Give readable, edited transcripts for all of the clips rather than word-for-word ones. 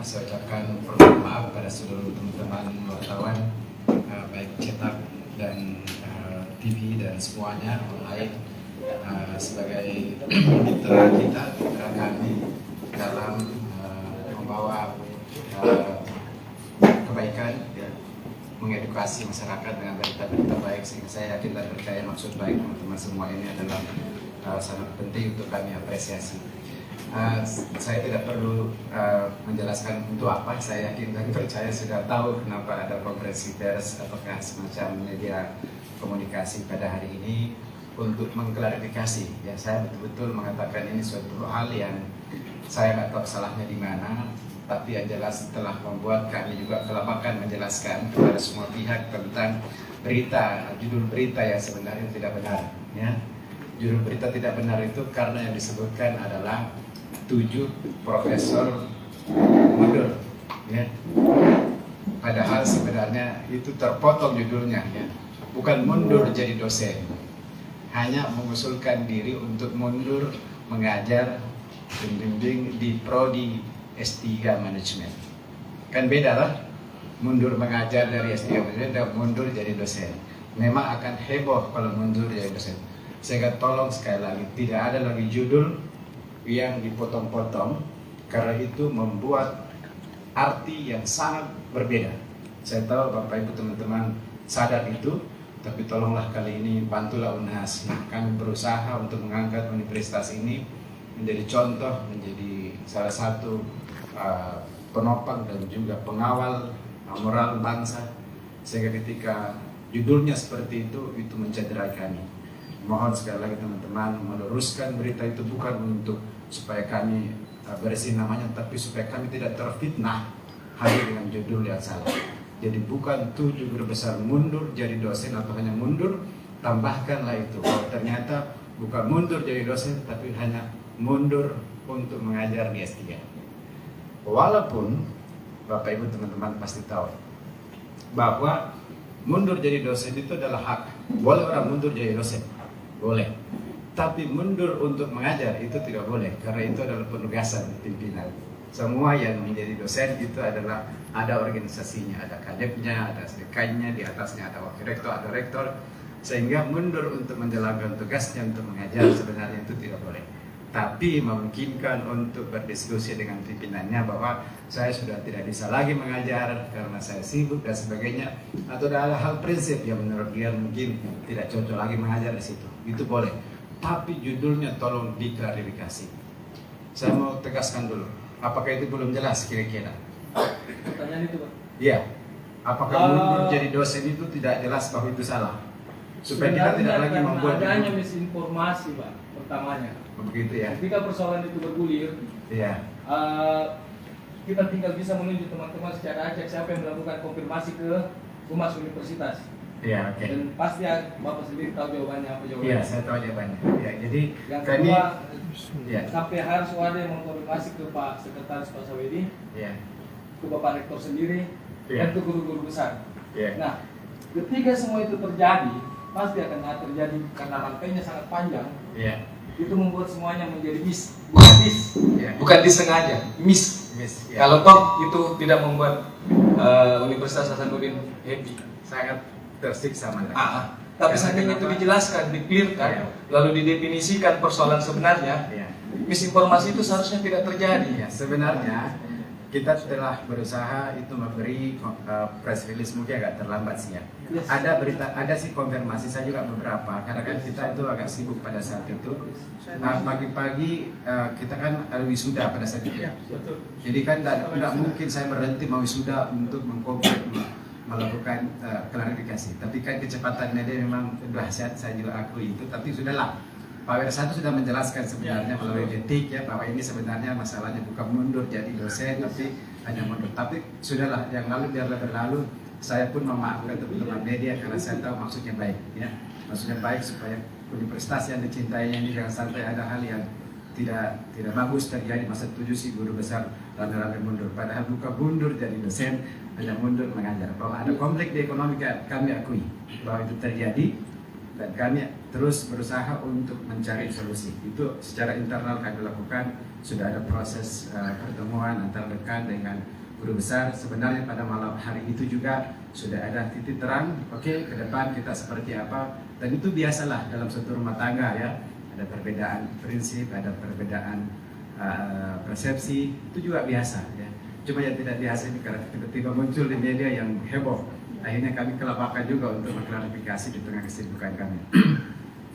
saya ucapkan permohonan maaf pada seluruh teman-teman wartawan, baik cetak dan TV dan semuanya online, sebagai mitra kami dalam membawa kebaikan, ya, mengedukasi masyarakat dengan berita-berita baik, sehingga saya yakin dan percaya maksud baik teman-teman semua ini adalah sangat penting untuk kami apresiasi. Saya tidak perlu menjelaskan untuk apa, saya yakin dan percaya sudah tahu kenapa ada konferensi pers ataukah semacam media komunikasi pada hari ini untuk mengklarifikasi. Ya, saya betul-betul mengatakan ini suatu hal yang saya nggak tahu salahnya di mana, tapi yang jelas setelah membuat kami juga kelabakan menjelaskan kepada semua pihak tentang berita, judul berita yang sebenarnya tidak benar. Ya. Judul berita tidak benar itu karena yang disebutkan adalah 7 profesor mundur, ya. Padahal sebenarnya itu terpotong judulnya, ya. Bukan mundur jadi dosen, hanya mengusulkan diri untuk mundur mengajar pembimbing di prodi S3 manajemen. Kan beda lah, mundur mengajar dari S3 manajemen dan mundur jadi dosen. Memang akan heboh kalau mundur jadi dosen. Saya tolong sekali lagi, tidak ada lagi judul yang dipotong-potong, karena itu membuat arti yang sangat berbeda. Saya tahu Bapak Ibu teman-teman sadar itu, tapi tolonglah kali ini bantulah UNHAS. Kami berusaha untuk mengangkat universitas ini menjadi contoh, menjadi salah satu penopang dan juga pengawal moral bangsa, sehingga ketika judulnya seperti itu mencederai kami. Mohon sekali lagi teman-teman meluruskan berita itu, bukan untuk supaya kami bersih namanya, tapi supaya kami tidak terfitnah hanya dengan judul yang salah. Jadi bukan 7 guru besar mundur jadi dosen atau hanya mundur, tambahkanlah itu kalau ternyata bukan mundur jadi dosen, tapi hanya mundur untuk mengajar di S3. Walaupun Bapak Ibu teman-teman pasti tahu bahwa mundur jadi dosen itu adalah hak. Boleh orang mundur jadi dosen, boleh. Tapi mundur untuk mengajar itu tidak boleh, karena itu adalah penugasan pimpinan. Semua yang menjadi dosen itu adalah ada organisasinya, ada kadepnya, ada dekannya, di atasnya ada wakil rektor, ada rektor. Sehingga mundur untuk menjalankan tugasnya untuk mengajar sebenarnya itu tidak boleh. Tapi memungkinkan untuk berdiskusi dengan pimpinannya bahwa saya sudah tidak bisa lagi mengajar karena saya sibuk dan sebagainya, atau ada hal prinsip yang menurut dia mungkin tidak cocok lagi mengajar di situ. Itu boleh. Tapi judulnya tolong diklarifikasi. Saya mau tegaskan dulu, apakah itu belum jelas kira-kira? Pertanyaan itu, Pak? Iya. Apakah mundur jadi dosen itu tidak jelas bahwa itu salah? Supaya kita tidak lagi membuat adanya misinformasi, Pak, pertamanya. Begitu ya. Ketika persoalan itu bergulir, iya. Kita tinggal bisa menunjuk teman-teman secara acak siapa yang melakukan konfirmasi ke Humas Universitas. Iya, oke. Dan pasti Bapak sendiri tahu jawabannya apa jawabannya. Iya, saya tahu jawabannya. Ya, jadi yang kami, kedua, ya. sampai harus ada yang mengkonfirmasi ke Pak Sekretaris Pak Sawedi, Ya. ke Bapak Rektor sendiri, Ya. dan ke guru-guru besar. Ya. Nah, ketika semua itu terjadi, pasti akan terjadi karena rangkainya sangat panjang. Ya. Itu membuat semuanya menjadi bukan Ya. bukan disengaja, miss. Ya. Kalau toh itu tidak membuat Universitas Hasanuddin happy, sangat tersiksa malah. tapi Karena saking itu kenapa? dijelaskan, diklirkan, Ya. lalu didefinisikan persoalan sebenarnya, Ya. misinformasi itu seharusnya tidak terjadi. Ya, sebenarnya kita telah berusaha itu memberi press release, mungkin agak terlambat sih ya. Yes. Ada berita, ada sih konfirmasi saya juga beberapa, karena kan kita itu agak sibuk pada saat itu. Nah, pagi-pagi kita kan ada wisuda pada saat itu. Jadi kan tidak mungkin saya berhenti mau wisuda untuk melakukan klarifikasi. Tapi kan kecepatannya dia memang dahsyat, saya juga akui itu. Tapi sudahlah, Pak Wirsatu sudah menjelaskan sebenarnya melalui detik ya, bahwa ini sebenarnya masalahnya bukan mundur jadi dosen, tapi hanya mundur. Tapi sudahlah, yang lalu biarlah berlalu. Saya pun memaafkan teman-teman media karena saya tahu maksudnya baik ya. Maksudnya baik supaya universitas yang dicintainya ini jangan sampai ada hal yang tidak bagus terjadi. Masa 7 si guru besar rame-rame mundur, padahal bukan mundur jadi dosen, hanya mundur mengajar. Bahwa ada konflik di ekonomi kami akui bahwa itu terjadi, dan kami terus berusaha untuk mencari solusi. Itu secara internal kami lakukan. Sudah ada proses pertemuan antar dekan dengan Guru besar sebenarnya pada malam hari itu juga sudah ada titik terang, oke, ke depan kita seperti apa, dan itu biasalah dalam suatu rumah tangga ya, ada perbedaan prinsip, ada perbedaan persepsi, itu juga biasa ya. Cuma yang tidak biasa ini karena tiba-tiba muncul di media yang heboh, akhirnya kami kelabakan juga untuk mengklarifikasi di tengah kesibukan kami.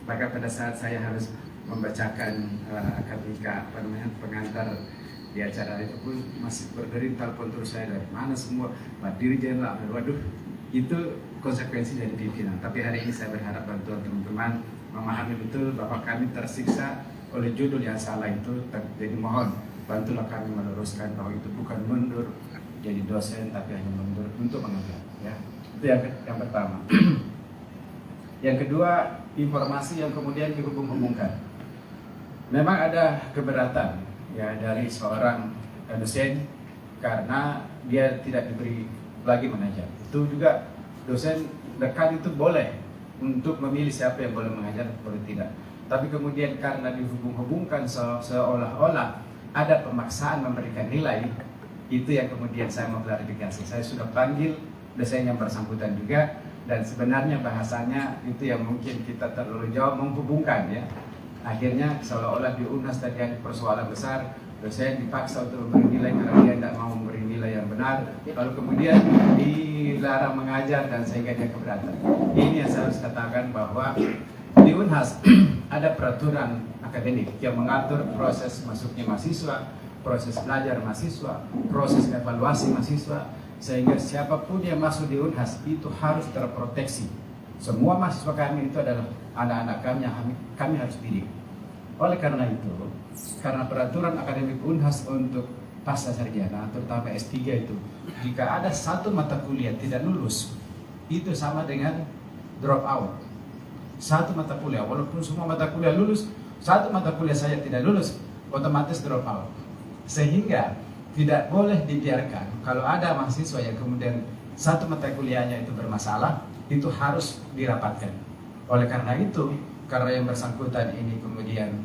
Maka pada saat saya harus membacakan akademika pengantar di acara itu pun masih berdering telepon terus saya dari mana semua Pak Dirjen lah, waduh itu konsekuensi dari pimpinan. Tapi hari ini saya berharap bantuan teman-teman memahami betul bahwa kami tersiksa oleh judul yang salah itu, jadi mohon bantulah kami meluruskan bahwa itu bukan mundur jadi dosen tapi hanya mundur untuk mengajar ya. Itu yang pertama. Yang kedua, informasi yang kemudian dihubung-hubungkan. Memang ada keberatan ya dari seorang dosen karena dia tidak diberi lagi mengajar. Itu juga dosen dekan itu boleh untuk memilih siapa yang boleh mengajar, boleh tidak. Tapi kemudian karena dihubung-hubungkan seolah-olah ada pemaksaan memberikan nilai, itu yang kemudian saya mau klarifikasi. Saya sudah panggil dosen yang bersangkutan juga, dan sebenarnya bahasanya itu yang mungkin kita terlalu jauh menghubungkan ya. Akhirnya seolah-olah di UNHAS tadi ada persoalan besar, dosen dipaksa untuk memberi nilai karena dia tidak mau memberi nilai yang benar, lalu kemudian dilarang mengajar dan sehingga dia keberatan. Ini yang saya harus katakan bahwa di UNHAS ada peraturan akademik yang mengatur proses masuknya mahasiswa, proses belajar mahasiswa, proses evaluasi mahasiswa, sehingga siapapun yang masuk di UNHAS itu harus terproteksi. Semua mahasiswa kami itu adalah anak-anak kami yang kami harus didik. Oleh karena itu, karena peraturan akademik UNHAS untuk pasca sarjana, terutama S3 itu, jika ada satu mata kuliah tidak lulus, itu sama dengan drop out. Satu mata kuliah, walaupun semua mata kuliah lulus, satu mata kuliah saya tidak lulus, otomatis drop out. Sehingga tidak boleh dibiarkan kalau ada mahasiswa yang kemudian satu mata kuliahnya itu bermasalah, itu harus dirapatkan. Oleh karena itu, karena yang bersangkutan ini kemudian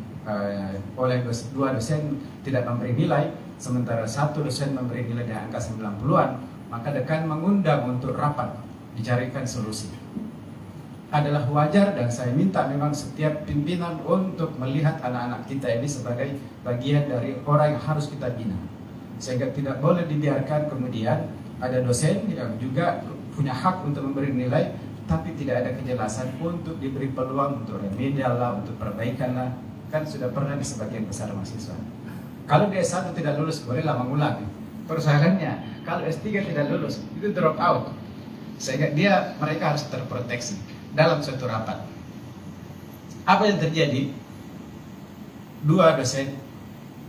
oleh dua dosen tidak memberi nilai, sementara satu dosen memberi nilai di angka 90-an, maka dekan mengundang untuk rapat, dicarikan solusi. Adalah wajar dan saya minta memang setiap pimpinan untuk melihat anak-anak kita ini sebagai bagian dari orang yang harus kita bina. Sehingga tidak boleh dibiarkan kemudian ada dosen yang juga punya hak untuk memberi nilai, tapi tidak ada kejelasan untuk diberi peluang untuk remedial lah, untuk perbaikan lah. Kan sudah pernah di sebagian besar mahasiswa. Kalau di S1 tidak lulus, bolehlah mengulang. Persoalannya, kalau S3 tidak lulus, itu drop out. Sehingga mereka harus terproteksi dalam suatu rapat. Apa yang terjadi? Dua dosen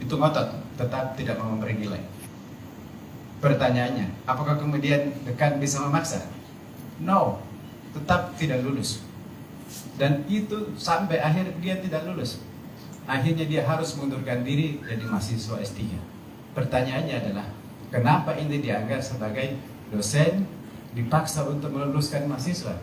itu ngotot, tetap tidak mau memberi nilai. Pertanyaannya, apakah kemudian dekan bisa memaksa? No, tetap tidak lulus. Dan itu sampai akhir dia tidak lulus. Akhirnya dia harus mengundurkan diri jadi mahasiswa S3. Pertanyaannya adalah, kenapa ini dianggap sebagai dosen dipaksa untuk meluluskan mahasiswa?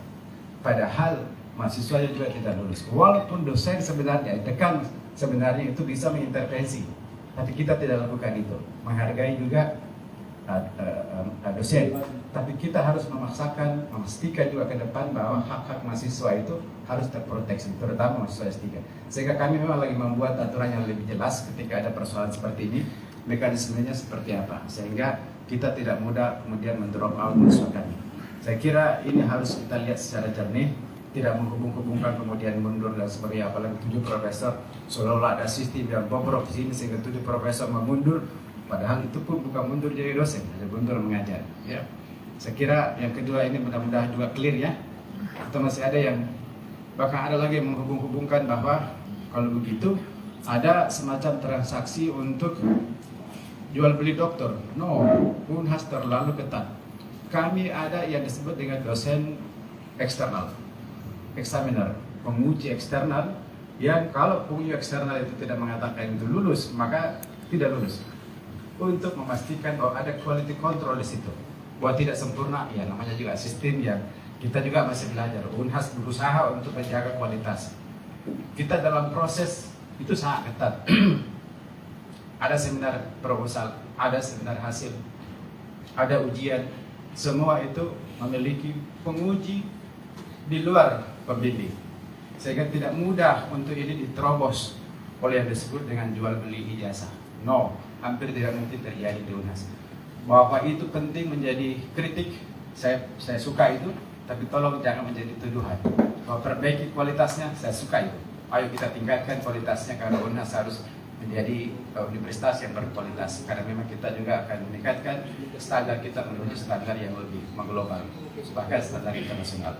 Padahal mahasiswanya juga tidak lulus. Walaupun dosen sebenarnya, dekan sebenarnya itu bisa mengintervensi, tapi kita tidak lakukan itu. Menghargai juga dosen, tapi kita harus memaksakan, memastikan juga ke depan bahwa hak-hak mahasiswa itu harus terproteksi, terutama mahasiswa S3. Sehingga kami memang lagi membuat aturan yang lebih jelas ketika ada persoalan seperti ini, mekanismenya seperti apa, sehingga kita tidak mudah kemudian mendrop out mahasiswa kami. Saya kira ini harus kita lihat secara jernih, tidak menghubung-hubungkan kemudian mundur dan sebagainya. Apalagi 7 profesor, seolah-olah ada sistem yang bobrok di sini sehingga 7 profesor memundur, padahal itu pun bukan mundur jadi dosen, hanya mundur mengajar. Ya, saya kira yang kedua ini mudah-mudahan juga clear ya. Atau masih ada yang bahkan ada lagi yang menghubung-hubungkan bahwa kalau begitu ada semacam transaksi untuk jual beli dokter. No, UNHAS terlalu ketat. Kami ada yang disebut dengan dosen eksternal, examiner, penguji eksternal, yang kalau penguji eksternal itu tidak mengatakan itu lulus, maka tidak lulus. Untuk memastikan bahwa ada quality control di situ, bahwa tidak sempurna, ya namanya juga sistem yang kita juga masih belajar. UNHAS berusaha untuk menjaga kualitas. Kita dalam proses itu sangat ketat. Ada seminar proposal, ada seminar hasil. ada ujian, semua itu memiliki penguji di luar pembimbing. Sehingga tidak mudah untuk ini diterobos oleh yang disebut dengan jual beli ijazah. No, hampir tidak mungkin terjadi di UNAS. Bahwa itu penting menjadi kritik, saya suka itu, tapi tolong jangan menjadi tuduhan. Bahwa perbaiki kualitasnya, saya suka itu. Ayo kita tingkatkan kualitasnya karena UNAS harus menjadi universitas yang berkualitas. Karena memang kita juga akan meningkatkan standar kita menuju standar yang lebih mengglobal, bahkan standar internasional.